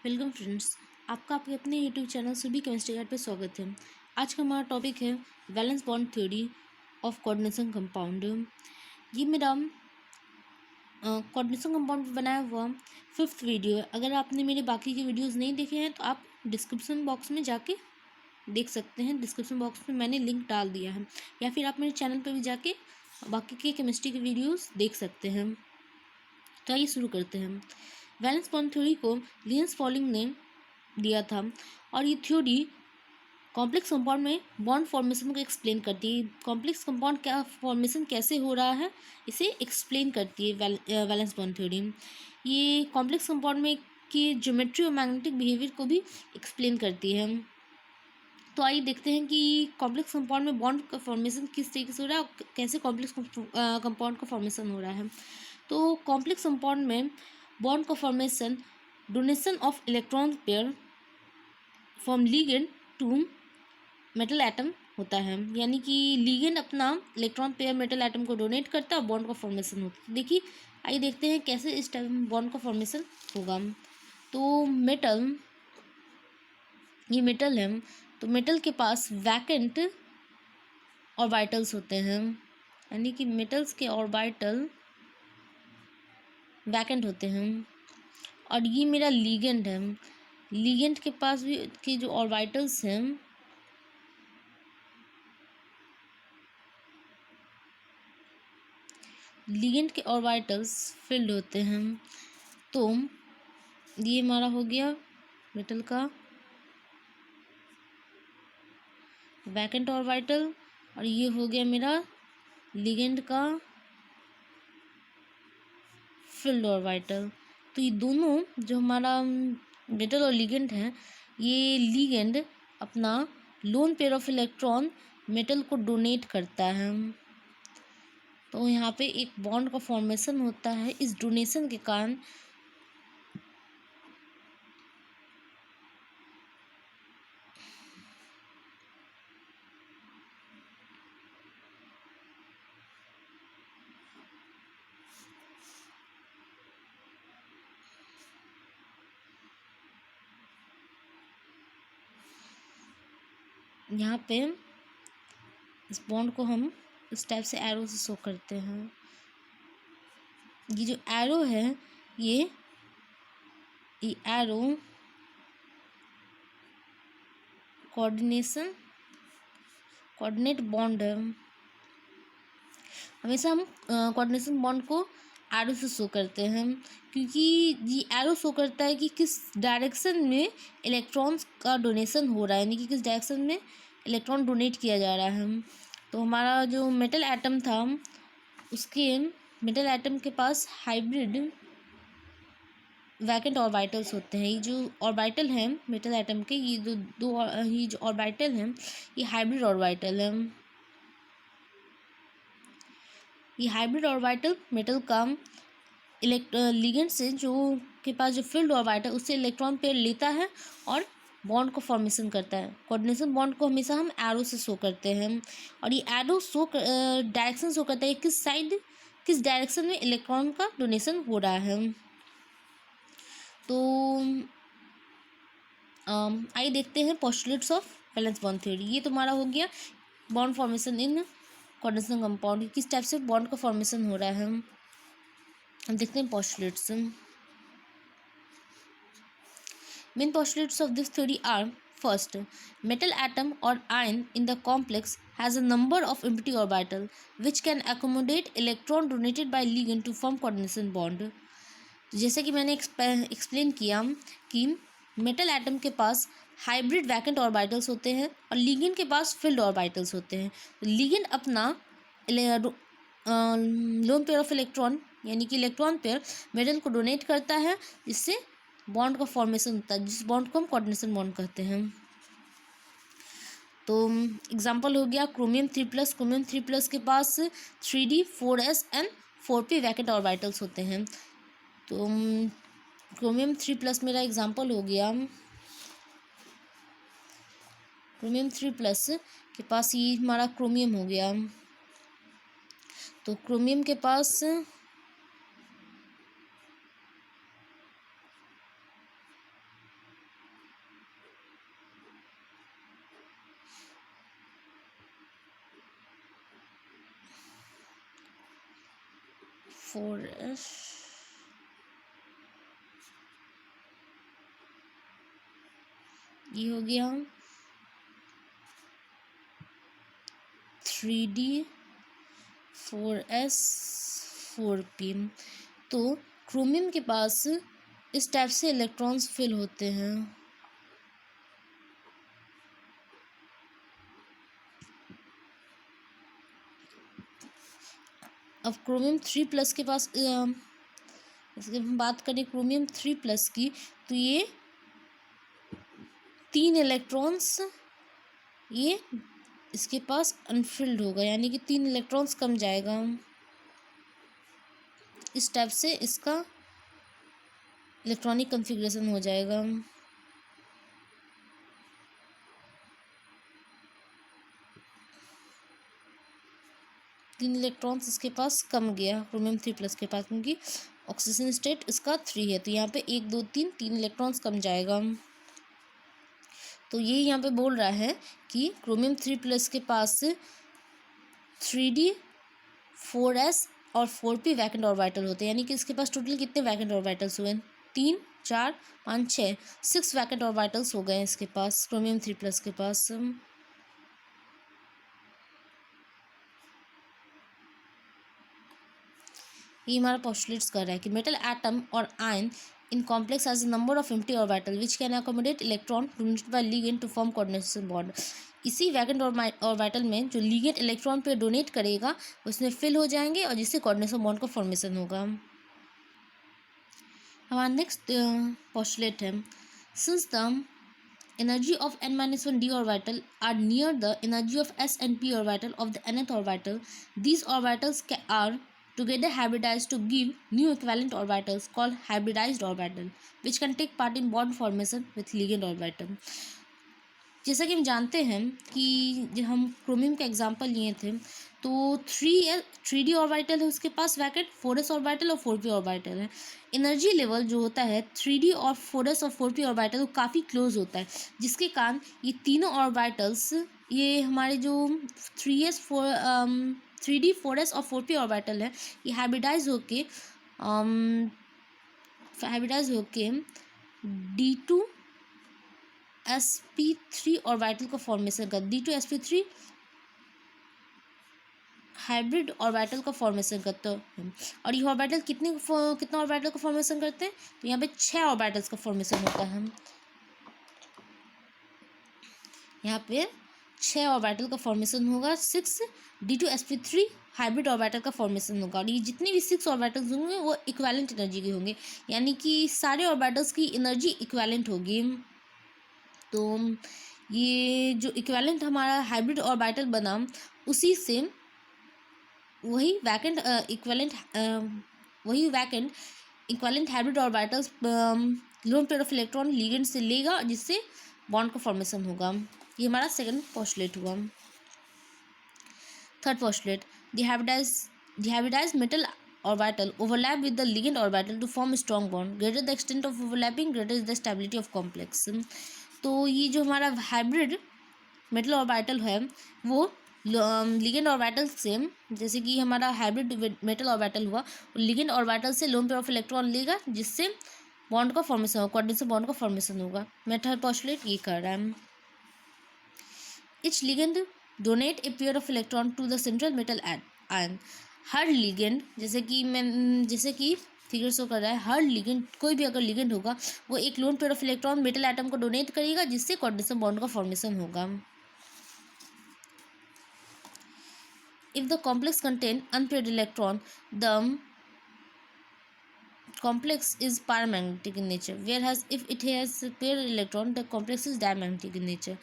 Welcome friends, आपका आपके अपने यूट्यूब चैनल सुबी केमिस्ट्री गाइड पे स्वागत है। आज का हमारा टॉपिक है valence bond theory of coordination compound. ये मेरा कोऑर्डिनेशन कंपाउंड पे बनाया हुआ 5th वीडियो है। अगर आपने मेरे बाकी के वीडियोस नहीं देखे हैं तो आप डिस्क्रिप्शन बॉक्स में जाके देख सकते हैं। डिस्क्रिप्शन बॉक्स में मैंने लिंक डाल दिया है, या फिर आप मेरे चैनल पर भी जाके बाकी के केमिस्ट्री के वीडियोज़ देख सकते हैं। तो आइए शुरू करते हैं। वैलेंस बॉन्ड थ्योरी को लिनस पॉलिंग ने दिया था और ये थ्योरी कॉम्प्लेक्स कंपाउंड में बॉन्ड फॉर्मेशन को एक्सप्लेन करती है। कॉम्प्लेक्स कंपाउंड का फॉर्मेशन कैसे हो रहा है इसे एक्सप्लेन करती है वैलेंस बॉन्ड थ्योरी। ये कॉम्प्लेक्स कंपाउंड में की ज्योमेट्री और मैग्नेटिक बिहेवियर को भी एक्सप्लेन करती है। तो आइए देखते हैं कि कॉम्प्लेक्स कंपाउंड में बॉन्ड का फॉर्मेशन किस तरीके से हो रहा है और कैसे कॉम्प्लेक्स कंपाउंड का फॉर्मेशन हो रहा है। तो कॉम्प्लेक्स कंपाउंड में बॉन्ड का formation donation of electron pair from ligand to metal atom होता है, यानी कि लिगेंड अपना इलेक्ट्रॉन पेयर मेटल एटम को डोनेट करता है और बॉन्ड का फॉर्मेशन होता है। देखिए आइए देखते हैं कैसे इस टाइप बॉन्ड का फॉर्मेशन होगा। तो ये मेटल है, तो मेटल के पास वैकेंट ऑर्बिटल्स होते हैं, यानी कि मेटल्स के ऑर्बिटल वैकेंट होते हैं। और ये मेरा लिगेंड है, लिगेंड के पास भी के जो ऑर्बिटल्स हैं लिगेंड के ऑर्बिटल्स फिल्ड होते हैं। तो ये हमारा हो गया मेटल का वैकेंट ऑर्बिटल और ये हो गया मेरा लिगेंड का फिल्ड ऑर्बिटल। तो ये दोनों जो हमारा मेटल और लिगेंड है, ये लिगेंड अपना loan pair of electron metal को डोनेट करता है। तो यहाँ पे एक बॉन्ड का फॉर्मेशन होता है इस डोनेशन के कारण। यहाँ पे इस बॉन्ड को हम इस टाइप से एरो से शो करते हैं। ये जो एरो है ये एरो कोऑर्डिनेट बॉन्ड है। हमेशा हम कोऑर्डिनेशन बॉन्ड को एरो से शो करते हैं, क्योंकि ये एरो शो करता है कि किस डायरेक्शन में इलेक्ट्रॉन्स का डोनेशन हो रहा है, यानी कि किस डायरेक्शन में इलेक्ट्रॉन डोनेट किया जा रहा है। तो हमारा जो मेटल एटम था उसके मेटल एटम के पास हाइब्रिड वैकेंट ऑर्बिटल्स होते हैं। ये जो ऑर्बिटल हैं मेटल एटम के, ये ये जो ऑर्बिटल हैं ये हाइब्रिड ऑर्बिटल हैं। ये हाइब्रिड ऑर्बिटल मेटल का लिगेंड से जो के पास जो फील्ड ऑर्बिटल उससे इलेक्ट्रॉन पेयर लेता है और बॉन्ड को फॉर्मेशन करता है। कोऑर्डिनेशन बॉन्ड को हमेशा हम एरो से शो करते हैं और ये एरो डायरेक्शन शो करता है किस साइड किस डायरेक्शन में इलेक्ट्रॉन का डोनेशन हो रहा है। तो आइए देखते हैं postulates of valence bond theory. ये तुम्हारा हो गया bond formation in coordination compound, किस टाइप से बॉन्ड का फॉर्मेशन हो रहा है। हम देखते हैं postulates. Main postulates of this theory are: first, metal atom or ion in the complex has a number of empty orbital which can accommodate electron donated by ligand to form coordination bond। जैसे कि मैंने explain किया कि metal atom के पास hybrid vacant orbitals होते हैं और ligand के पास फील्ड ऑर्बिटल्स होते हैं। लिगेंड अपना लोन पेयर ऑफ इलेक्ट्रॉन यानी कि इलेक्ट्रॉन पेयर मेटल को डोनेट करता है, जिससे बॉन्ड का फॉर्मेशन होता है, जिस बॉन्ड को हम कोऑर्डिनेशन बॉन्ड कहते हैं। तो एग्जांपल हो गया क्रोमियम 3+। क्रोमियम 3+ के पास 3d 4s and 4p vacant orbitals होते हैं। तो क्रोमियम 3+ मेरा एग्जांपल हो गया। क्रोमियम 3+ के पास ये हमारा क्रोमियम हो गया। तो क्रोमियम के पास 4s, ये हो गया 3d 4s 4p। तो क्रोमियम के पास इस टाइप से इलेक्ट्रॉन्स फिल होते हैं। अब क्रोमियम 3+ के पास इसके हम बात करें क्रोमियम 3+ की, तो ये 3 इलेक्ट्रॉन्स ये इसके पास अनफिल्ड होगा, यानी कि 3 इलेक्ट्रॉन्स कम जाएगा। इस टाइप से इसका इलेक्ट्रॉनिक कॉन्फ़िगरेशन हो जाएगा। 3 इलेक्ट्रॉन्स इसके पास कम गया क्रोमियम 3+ के पास, क्योंकि ऑक्सीजन स्टेट इसका 3 है, तो यहाँ पे 1 2 3 इलेक्ट्रॉन्स कम जाएगा। तो ये यहाँ पे बोल रहा है कि क्रोमियम 3+ के पास 3d 4s और 4p वैकेंट ऑर्बिटल होते हैं, यानी कि इसके पास टोटल कितने वैकेंट ऑर्बिटल्स हुए? 3 4 5 6 6 वैकेंट ऑर्बिटल्स हो गए इसके पास क्रोमियम 3+ के पास। ये हमारा पोस्टुलेट्स कर रहा है कि मेटल एटम और ion in complex has a number of empty orbital which can accommodate electron donated by ligand to form coordination bond. इसी वैकेंट ऑर्बिटल में जो लिगेंड इलेक्ट्रॉन पे डोनेट करेगा उसमें फिल हो जाएंगे और जिससे कोऑर्डिनेशन बॉन्ड का फॉर्मेशन होगा। हमारा नेक्स्ट पोस्टुलेट है, since the energy of n-1 d orbital are near the energy of s and p orbital of the nth orbital, these orbitals are together hybridized to give new equivalent orbitals called hybridized orbital which can take part in bond formation with ligand orbital। जैसा कि हम जानते हैं कि जब हम chromium का example लिए थे, तो 3d ऑर्बिटल है उसके पास वैकेंट, 4s ऑर्बिटल और 4p ऑर्बिटल है। एनर्जी लेवल जो होता है 3d और 4s और 4p ऑर्बिटल वो काफ़ी क्लोज होता है, जिसके कारण ये तीनों ऑर्बिटल्स ये हमारे जो 3d 4s और 4p ऑर्बिटल है ये हाइब्रिडाइज होके d2 sp3 ऑर्बिटल का फॉर्मेशन कर d2sp3 हाइब्रिड ऑर्बिटल का फॉर्मेशन करते हैं। और ये ऑर्बिटल कितना ऑर्बिटल का फॉर्मेशन करते हैं? तो यहाँ पे 6 ऑर्बिटल्स का फॉर्मेशन होता है। यहाँ पे 6 ऑर्बिटल का फॉर्मेशन होगा, 6 d2sp3 हाइब्रिड ऑर्बिटल का फॉर्मेशन होगा। और ये जितने भी 6 ऑर्बिटल्स होंगे वो इक्विवेलेंट एनर्जी के होंगे, यानी कि सारे ऑर्बिटल्स की एनर्जी इक्विवेलेंट होगी। तो ये जो इक्विवेलेंट हमारा हाइब्रिड ऑर्बिटल बना, उसी से वही vacant equivalent hybrid orbitals lone pair of electron ligand से लेगा, जिससे बॉन्ड का फॉर्मेशन होगा। ये हमारा सेकंड पोस्टुलेट हुआ। Third postulate, the hybridized metal orbital overlap with the ligand orbital to form a strong bond. Greater the extent of overlapping, greater is the stability of complex. तो ये जो हमारा hybrid metal orbital है वो ligand orbital से, जैसे कि हमारा हाइब्रिड मेटल ऑर्बिटल हुआ, लिगेंड ऑर्बिटल से लोन पेयर ऑफ इलेक्ट्रॉन लेगा, जिससे बॉन्ड का फॉर्मेशन होगा, कोऑर्डिनेशन बॉन्ड का फॉर्मेशन होगा। मेथड पोस्टुलेट ये कर रहा है। Each ligand donate a pair of electron to the central metal ion. हर लिगेंड, जैसे कि फिगर शो कर रहा है, हर लिगेंड, कोई भी अगर लिगेंड होगा वो एक loan pair of electron metal atom को डोनेट करेगा, जिससे कोऑर्डिनेशन बॉन्ड का फॉर्मेशन होगा। If the complex contain unpaired electron, the complex is paramagnetic in nature, whereas if it has paired electron, the complex is diamagnetic in nature।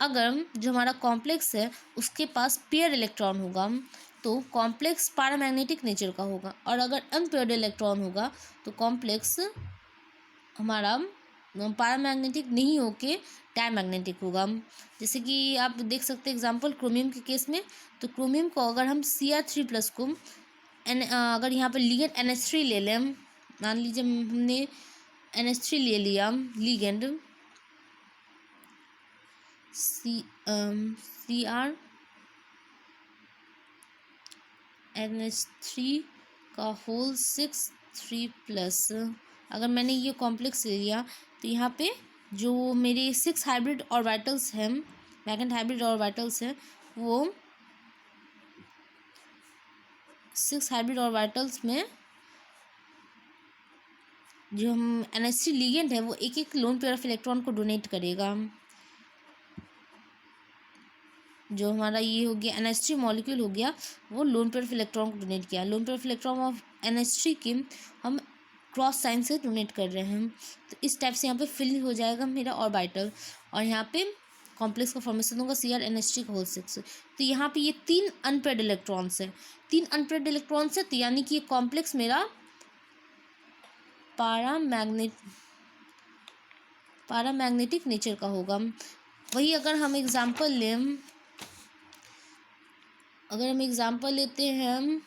अगर जो हमारा complex है उसके पास पेयर इलेक्ट्रॉन होगा तो कॉम्प्लेक्स पैरामैग्नेटिक नेचर का होगा, और अगर अनपेयर्ड इलेक्ट्रॉन होगा तो कॉम्प्लेक्स हमारा पैरामैग्नेटिक नहीं होके डायमैग्नेटिक होगा। जैसे कि आप देख सकते हैं एग्जांपल क्रोमियम के केस में, तो क्रोमियम को अगर हम Cr3+ को अगर यहाँ पर लिगेंड NH3 ले लें, मान लीजिए हमने NH3 ले लिया लिगेंड Cr NH3 का होल 6 3+। अगर मैंने ये कॉम्प्लेक्स ले लिया तो यहाँ पे जो मेरे 6 हाइब्रिड ऑर्बिटल्स हैं, वैकेंट हाइब्रिड ऑर्बिटल्स हैं, वो 6 हाइब्रिड ऑर्बिटल्स में जो हम NH3 लिगेंड है वो एक एक लोन पेयर ऑफ इलेक्ट्रॉन को डोनेट करेगा। जो हमारा ये हो गया NH3 मॉलिक्यूल हो गया, वो लोन पेयर ऑफ इलेक्ट्रॉन को डोनेट किया। Loan pair of electron of NH3 की हम क्रॉस साइन से डोनेट कर रहे हैं। तो इस टाइप से यहाँ पे फिल हो जाएगा मेरा ऑर्बिटल, और यहाँ पे कॉम्प्लेक्स का फॉर्मेशन होगा Cr NH3 का होल 6। तो यहाँ पे ये 3 अनपेयर्ड इलेक्ट्रॉन्स है, 3 अनपेयर्ड इलेक्ट्रॉन्स है, तो यानी कि ये कॉम्प्लेक्स मेरा पैरामैग्नेटिक नेचर का होगा। वही अगर हम एग्जांपल लेते हैं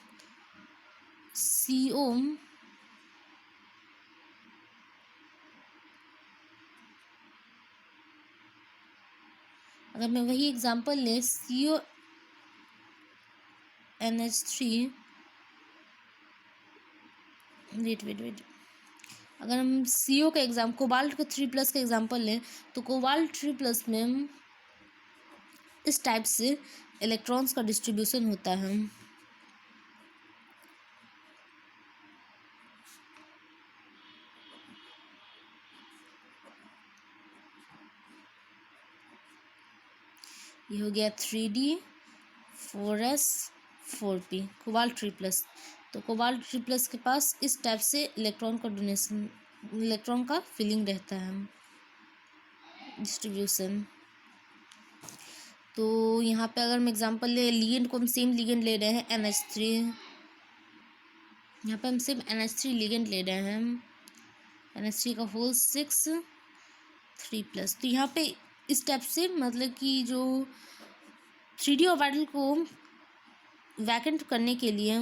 CO, अगर मैं वही एग्जांपल लें CO NH3, वेट अगर हम CO का कोबाल्ट का 3+ का एग्जांपल लें तो कोबाल्ट 3+ में इस टाइप से इलेक्ट्रॉन्स का डिस्ट्रीब्यूशन होता है। ये हो गया 3D 4S 4P कोबाल्ट 3+। तो कोबाल्ट 3+ के पास इस टाइप से इलेक्ट्रॉन का फिलिंग रहता है, डिस्ट्रीब्यूशन। तो यहाँ पे अगर हम एग्जांपल ले लिगेंड को, हम सेम लिगेंड ले रहे हैं NH3, यहाँ पे हम सेम NH3 लिगेंड ले रहे हैं, NH3 का होल 6 3+। तो यहाँ पे इस टाइप से मतलब कि जो 3D ऑर्बिटल को वैकेंट करने के लिए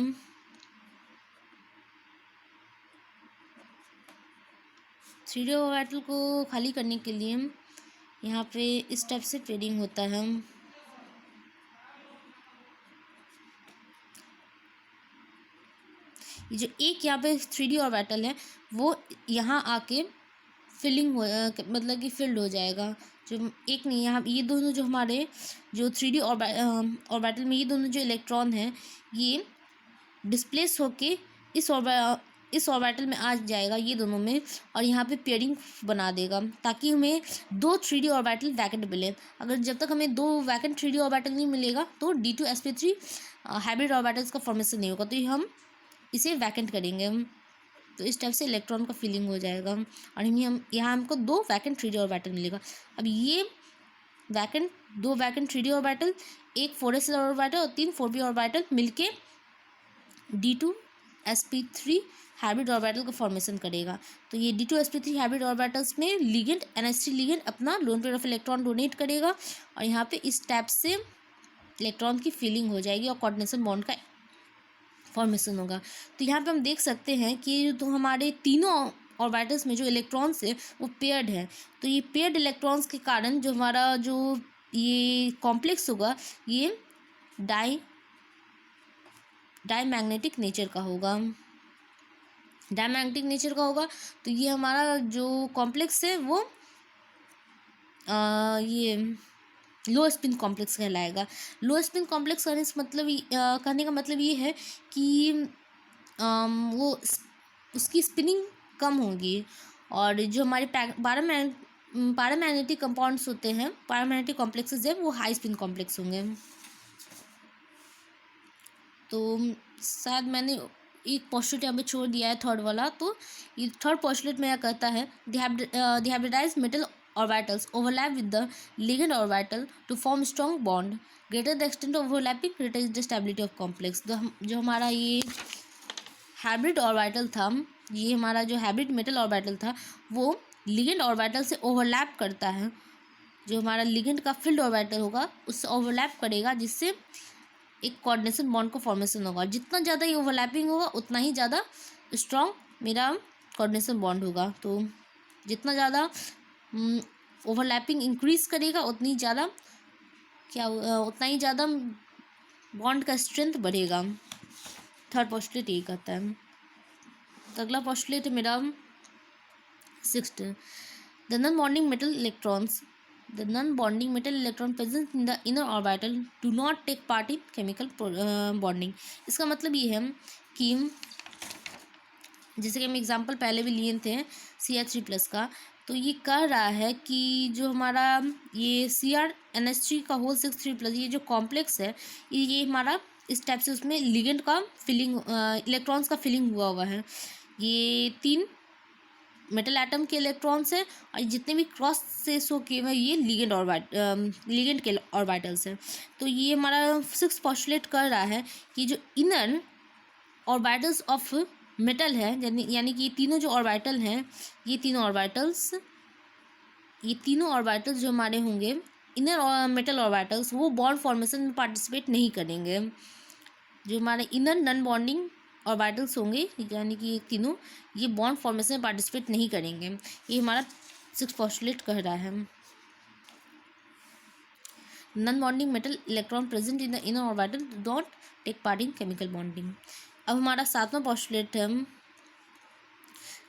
3D ऑर्बिटल को खाली करने के लिए यहाँ पे इस टाइप से पेयरिंग होता है। ये जो एक यहाँ पे 3D ऑर्बिटल है वो यहाँ आके मतलब कि फिल्ड हो जाएगा। जो एक नहीं, यहाँ ये दोनों जो हमारे जो 3D ऑर्बिटल में ये दोनों जो इलेक्ट्रॉन हैं ये डिस्प्लेस होके इस ऑर्बिटल में आ जाएगा, ये दोनों में, और यहाँ पे पेयरिंग बना देगा ताकि हमें 2 3D ऑर्बिटल वैकेंट मिले। अगर जब तक हमें 2 वैकेंट 3D ऑर्बिटल नहीं मिलेगा तो D2sp3 हाइब्रिड ऑर्बिटल्स का फॉर्मेशन नहीं होगा, तो हम इसे वैकेंट करेंगे। तो इस टाइप से इलेक्ट्रॉन का फिलिंग हो जाएगा और हम यहाँ हमको 2 वैकेंट 3D ऑर्बिटल मिलेगा। अब ये दो वैकेंट 3D ऑर्बिटल, एक 4s ऑर्बिटल और 3 4p ऑर्बिटल मिलके D2sp3 हाइब्रिड ऑर्बिटल का फॉर्मेशन करेगा। तो ये D2sp3 हाइब्रिड ऑर्बिटल्स में लिगेंड NH3 लिगेंड अपना loan pair of electron donate करेगा और यहाँ पे इस टाइप से इलेक्ट्रॉन की फिलिंग हो जाएगी और कोऑर्डिनेशन बॉन्ड का फॉर्मेशन होगा। तो यहाँ पे हम देख सकते हैं कि तो हमारे तीनों ऑर्बिटल्स में जो इलेक्ट्रॉन्स है वो पेयर्ड है। तो ये पेयर्ड इलेक्ट्रॉन्स के कारण जो हमारा जो ये कॉम्प्लेक्स होगा ये डाईमैग्नेटिक नेचर का होगा। डाईमैग्नेटिक नेचर का होगा तो ये हमारा जो कॉम्प्लेक्स है वो ये लो स्पिन कॉम्प्लेक्स कहलाएगा। लो स्पिन कॉम्प्लेक्स कहने का मतलब ये है कि वो उसकी स्पिनिंग कम होगी और जो हमारे पैरामैग्नेटिक कंपाउंड्स होते हैं, पैरामैग्नेटिक कॉम्प्लेक्सेस है, वो हाई स्पिन कॉम्प्लेक्स होंगे। तो शायद मैंने एक पोस्टुलेट यहाँ पे छोड़ दिया है थर्ड वाला। तो ये थर्ड पोस्टुलेट में यह कहता है the hybridized metal orbitals overlap with the ligand orbital to form strong bond. Greater the extent of overlapping, greater is the stability of complex. जो हमारा ये हाइब्रिड ऑर्बिटल था, ये हमारा जो हाइब्रिड मेटल ऑर्बिटल था वो लिगेंड ऑर्बिटल से ओवरलैप करता है। जो हमारा लिगेंड का फील्ड ऑर्बिटल होगा उससे ओवरलैप करेगा जिससे एक कोऑर्डिनेशन बॉन्ड का फॉर्मेशन होगा। जितना ज़्यादा ये ओवरलैपिंग होगा उतना ही ज़्यादा स्ट्रॉन्ग मेरा कोऑर्डिनेशन बॉन्ड होगा। तो जितना ज़्यादा ओवरलैपिंग इंक्रीज करेगा उतनी ज़्यादा बॉन्ड का स्ट्रेंथ बढ़ेगा। थर्ड पोस्टुलेट यही कहता है। तो अगला पोस्टुलेट है मेरा 6th, the non bonding metal electrons, the non bonding metal electron present in the inner orbital do not take part in chemical bonding. इसका मतलब ये है कि जैसे कि हम एग्जांपल पहले भी लिए थे CH3+ का, तो ये कह रहा है कि जो हमारा ये CrNH3 का होल 6 3+, ये जो कॉम्प्लेक्स है ये हमारा इस टाइप से उसमें लिगेंड का फिलिंग, इलेक्ट्रॉन्स का फिलिंग हुआ है। ये 3 मेटल एटम के इलेक्ट्रॉन्स हैं और जितने भी क्रॉस से शो किए हुए ये लिगेंड के ऑर्बिटल्स हैं। तो ये हमारा 6th पोस्टुलेट कर रहा है कि जो इनर ऑर्बिटल्स ऑफ मेटल है, यानी कि ये तीनों जो ऑर्बिटल हैं, ये तीनों ऑर्बिटल्स जो हमारे होंगे इनर मेटल ऑर्बिटल्स, वो बॉन्ड फॉर्मेशन में पार्टिसिपेट नहीं करेंगे। जो हमारे इनर नॉन बॉन्डिंग ऑर्बिटल्स होंगे यानी कि तीनों, ये बॉन्ड फॉर्मेशन में पार्टिसिपेट नहीं करेंगे। ये हमारा 6th पोस्टुलेट कह रहा है। Non bonding metal electron present in the inner orbital don't take part in chemical bonding. अब हमारा 7वां पोस्टुलेट है,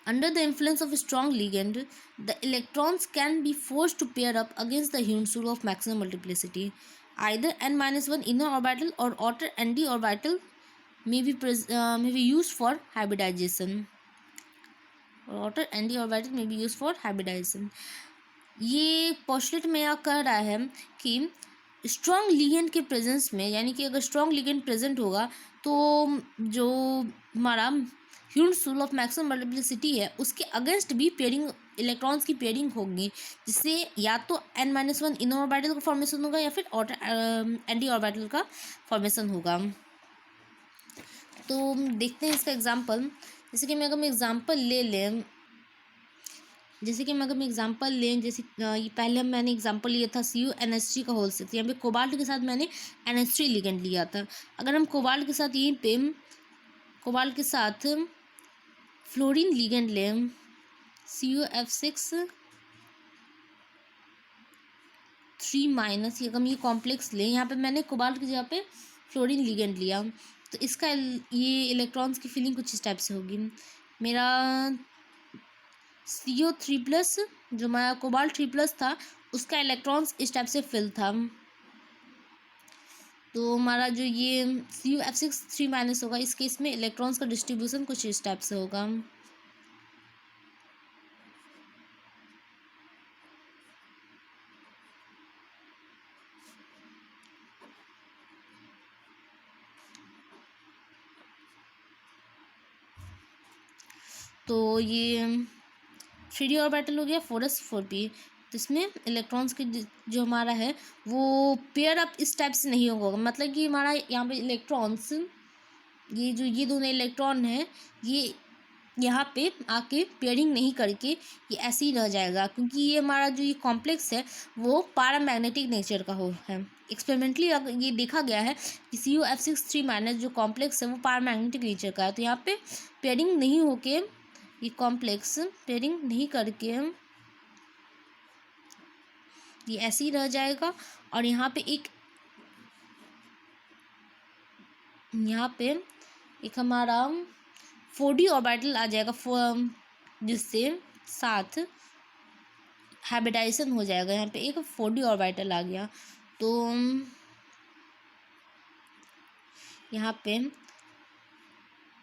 under the influence of strong ligand the electrons can be forced to pair up against the Hund's rule of maximum multiplicity. Either n-1 inner orbital or outer nd orbital may be used for hybridization. Outer nd orbital may be used for hybridization. ये postulate में यह कह रहा है कि strong ligand के presence में, यानी कि अगर स्ट्रॉन्ग लिगेंड प्रेजेंट होगा तो जो हमारा Hund's rule of maximum multiplicity है उसके अगेंस्ट भी पेयरिंग, इलेक्ट्रॉन्स की पेयरिंग होगी, जिससे या तो n-1 इनर ऑर्बिटल का फॉर्मेशन होगा या फिर आउटर एंटी ऑर्बिटल का फॉर्मेशन होगा। तो देखते हैं इसका एग्जांपल। जैसे कि मैं अगर एग्जांपल ले लें, जैसे ये पहले मैंने एग्जांपल लिया था CuNH3 का होल 6, यहाँ पे कोबाल्ट के साथ मैंने NH3 लिगेंड लिया था। अगर हम कोबाल्ट के साथ यहीं पे कोबाल्ट के साथ फ्लोरीन लिगेंड लें, CuF6 3-, अगर हम ये कॉम्प्लेक्स लें, यहाँ पे मैंने कोबाल्ट की जगह पे फ्लोरीन लिगेंड लिया, तो इसका ये इलेक्ट्रॉन्स की फिलिंग कुछ इस टाइप से होगी। मेरा CO3+, जो हमारा कोबाल्ट 3+ था, उसका इलेक्ट्रॉन्स इस टाइप से फिल था। तो हमारा जो ये CuF6 3- होगा, इस केस में इलेक्ट्रॉन्स का डिस्ट्रीब्यूशन कुछ इस टाइप से होगा। तो ये 3d ऑर्बिटल हो गया 4s 4p, तो इसमें इलेक्ट्रॉन्स की जो हमारा है वो पेयर अप इस टाइप से नहीं होगा, मतलब कि हमारा यहाँ पे इलेक्ट्रॉन्स, ये दोनों इलेक्ट्रॉन है, ये यहाँ पे आके पेयरिंग नहीं करके ये ऐसे ही रह जाएगा, क्योंकि ये हमारा जो ये कॉम्प्लेक्स है वो पैरामैग्नेटिक नेचर का है। एक्सपेरिमेंटली ये देखा गया है कि CuF6 3- जो कॉम्प्लेक्स है वो पैरामैग्नेटिक नेचर का है, तो यहाँ पे पेयरिंग नहीं होके, ये कॉम्प्लेक्स पेयरिंग नहीं करके ये ऐसे ही रह जाएगा। और यहाँ पे एक हमारा 4d ऑर्बिटल आ जाएगा, जिससे साथ हाइब्रिडाइजेशन हो जाएगा। यहाँ पे एक 4d ऑर्बिटल आ गया, तो यहाँ पे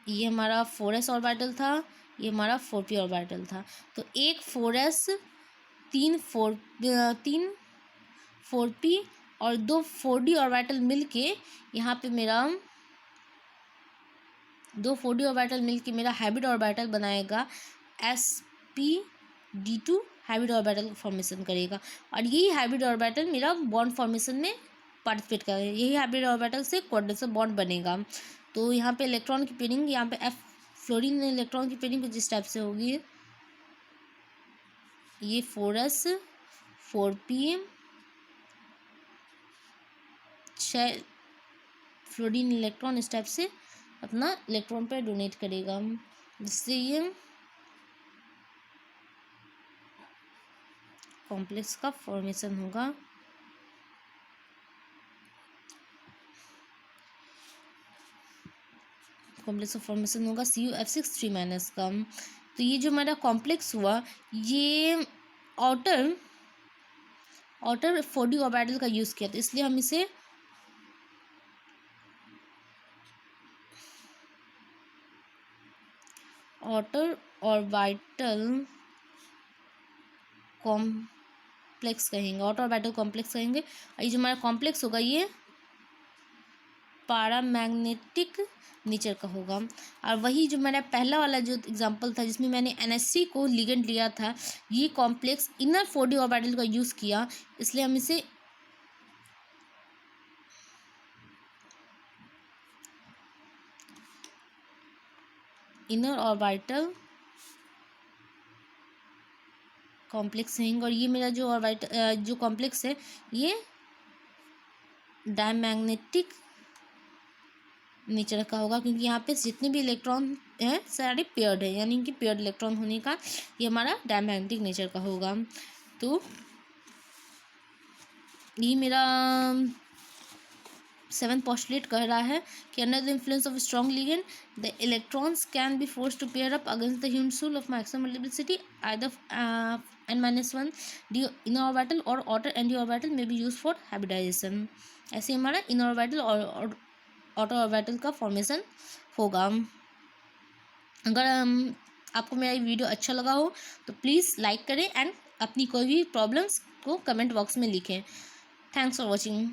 ये हमारा 4s ऑर्बिटल था, ये हमारा 4p ऑर्बिटल था, तो एक 4s 3 4p और 2 4d ऑर्बिटल मिलके यहाँ पे मेरा 2 4d ऑर्बिटल मिलके मेरा हाइब्रिड ऑर्बिटल बनाएगा, sp_d2 हाइब्रिड ऑर्बिटल फॉर्मेशन करेगा, और यही हाइब्रिड ऑर्बिटल मेरा बॉन्ड फॉर्मेशन में पार्टिसिपेट करेगा, यही हाइब्रिड ऑर्बिटल से कोऑर्डिनेशन बॉन्ड बनेगा। तो यहाँ पे इलेक्ट्रॉन की पेयरिंग, यहाँ पे फ्लोरीन इलेक्ट्रॉन की पेयरिंग कुछ इस टाइप से होगी, ये 4s 4p 6 फ्लोरीन इलेक्ट्रॉन इस टाइप से अपना इलेक्ट्रॉन पर डोनेट करेगा, जिससे ये कॉम्प्लेक्स का फॉर्मेशन होगा। कॉम्प्लेक्स का फॉर्मेशन होगा CuF6 3 का। तो ये जो हमारा कॉम्प्लेक्स हुआ ये आउटर 4d ऑर्बिटल का यूज़ किया था, इसलिए हम इसे आउटर ऑर्बिटल कॉम्प्लेक्स कहेंगे, आउटर ऑर्बिटल कॉम्प्लेक्स कहेंगे। और ये जो हमारा कॉम्प्लेक्स होगा ये पैरामैग्नेटिक नेचर का होगा। और वही जो मेरा पहला वाला जो एग्जांपल था जिसमें मैंने NH3 को लिगेंड लिया था, ये कॉम्प्लेक्स इनर 4d ऑर्बिटल का यूज़ किया, इसलिए हम इसे इनर ऑर्बिटल कॉम्प्लेक्स कहेंगे। और ये मेरा जो कॉम्प्लेक्स है ये डायमैग्नेटिक नेचर का होगा, क्योंकि यहाँ पे जितने भी इलेक्ट्रॉन हैं सारे पेयर्ड है, यानी कि पेयर्ड इलेक्ट्रॉन होने का ये हमारा डायमैग्नेटिक नेचर का होगा। तो ये मेरा 7th पोस्टुलेट कह रहा है कि under the influence of strong ligand the electrons can be forced to pair up against the ह्यूमन rule of maximum multiplicity either n-1 d inner orbital और outer nd orbital में भी यूज फॉर हाइब्रिडाइजेशन। ऐसे हमारा inner orbital और outer orbital का formation होगा। अगर आपको मेरा ये वीडियो अच्छा लगा हो तो प्लीज़ लाइक करें एंड अपनी कोई भी प्रॉब्लम्स को कमेंट बॉक्स में लिखें। Thanks for watching.